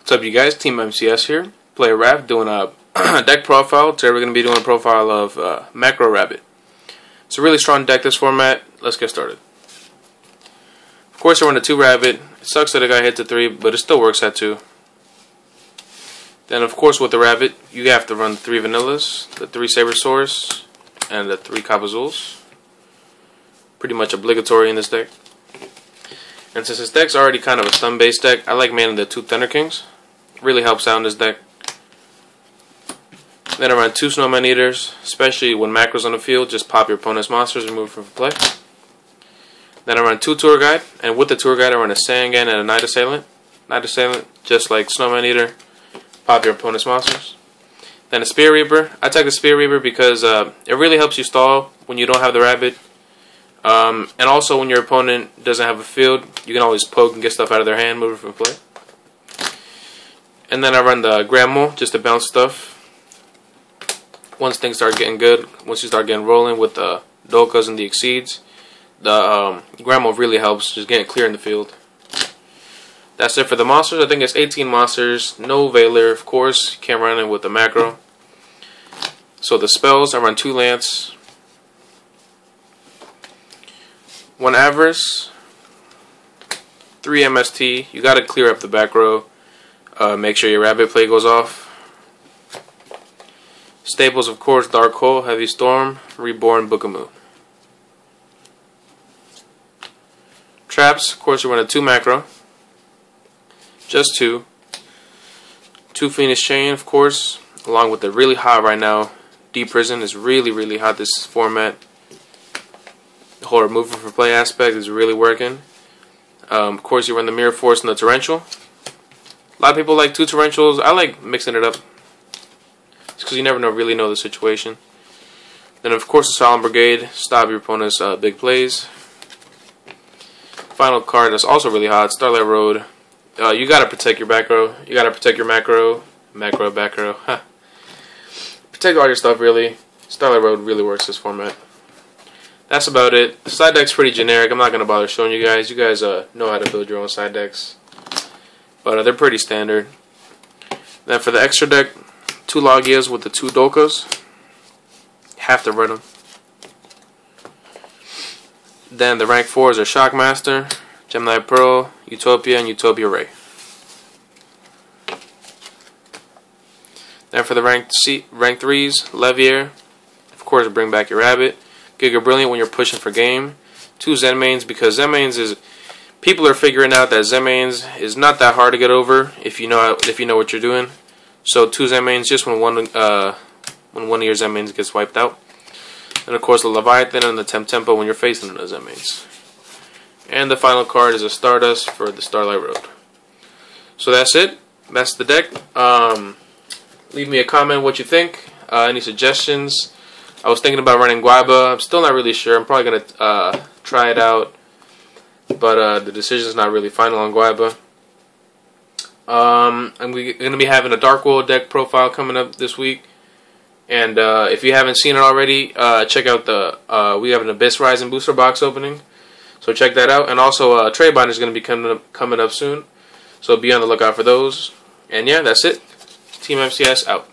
What's up, you guys? Team MCS here. Player Rav doing a deck profile. Today we're going to be doing a profile of Macro Rabbit. It's a really strong deck, this format. Let's get started. Of course, I run a 2 Rabbit. It sucks that the guy hits a 3, but it still works at 2. Then, of course, with the Rabbit, you have to run 3 Vanillas, the 3 Sabersaurs, and the 3Cabazuls. Pretty much obligatory in this deck. And since this deck's already kind of a stun-based deck, I like manning the 2 Thunder Kings. Really helps out in this deck. Then I run 2 Snowman Eaters, especially when Macro's on the field. Just pop your opponent's monsters and move from play. Then I run 2 Tour Guide, and with the Tour Guide I run a Sangan and a Night Assailant. Night Assailant, just like Snowman Eater, pop your opponent's monsters. Then a Spear Reaper. I take the Spear Reaper because it really helps you stall when you don't have the Rabbit. And also when your opponent doesn't have a field, you can always poke and get stuff out of their hand, move it from play. And then I run the Grand Mole just to bounce stuff. Once things start getting good, once you start getting rolling with the Dolkas and the Exceeds, the Grand Mole really helps just getting clear in the field. That's it for the monsters. I think it's 18 monsters, no Veiler, of course. You can't run it with the Macro. So the spells, I run 2 Lance, 1 Avarice, 3 MST. You gotta clear up the back row. Make sure your Rabbit play goes off. Staples, of course, Dark Hole, Heavy Storm, Reborn, Book of Moon. Traps, of course, you run a 2 Macro. Just 2. 2 Phoenix Chain, of course, along with the really hot right now. Deep Prison is really hot this format. The whole removal for play aspect is really working. Of course, you run the Mirror Force and the Torrential. A lot of people like 2 Torrentials. I like mixing it up, just because you never really know the situation. Then, of course, the Solemn Brigade. Stop your opponent's big plays. Final card that's also really hot, Starlight Road. You gotta protect your back row. You gotta protect your back row. Protect all your stuff, really. Starlight Road really works this format. That's about it. The side deck's pretty generic. I'm not going to bother showing you guys. You guys know how to build your own side decks. But they're pretty standard. Then for the extra deck, 2 Logias with the 2 Dolkas. Have to run them. Then the rank 4s are Shockmaster, Gemini Pearl, Utopia, and Utopia Ray. Then for the rank 3s, Levier. Of course, bring back your Rabbit. Giga Brilliant when you're pushing for game. 2 Zen Mains, because Zen Mains is, people are figuring out that Zen Mains is not that hard to get over if you know what you're doing. So 2 Zen Mains just when one of your Zen Mains gets wiped out. And of course the Leviathan and the Tempo when you're facing the Zen Mains. And the final card is a Stardust for the Starlight Road. So that's it. That's the deck. Leave me a comment what you think. Any suggestions. I was thinking about running Guaiba. I'm still not really sure. I'm probably going to try it out. But the decision's not really final on Guaiba. I'm going to be having a Dark World deck profile coming up this week. And if you haven't seen it already, check out we have an Abyss Rising booster box opening. So check that out. And also Trade Binder is going to be coming up soon. So be on the lookout for those. And yeah, that's it. Team MCS out.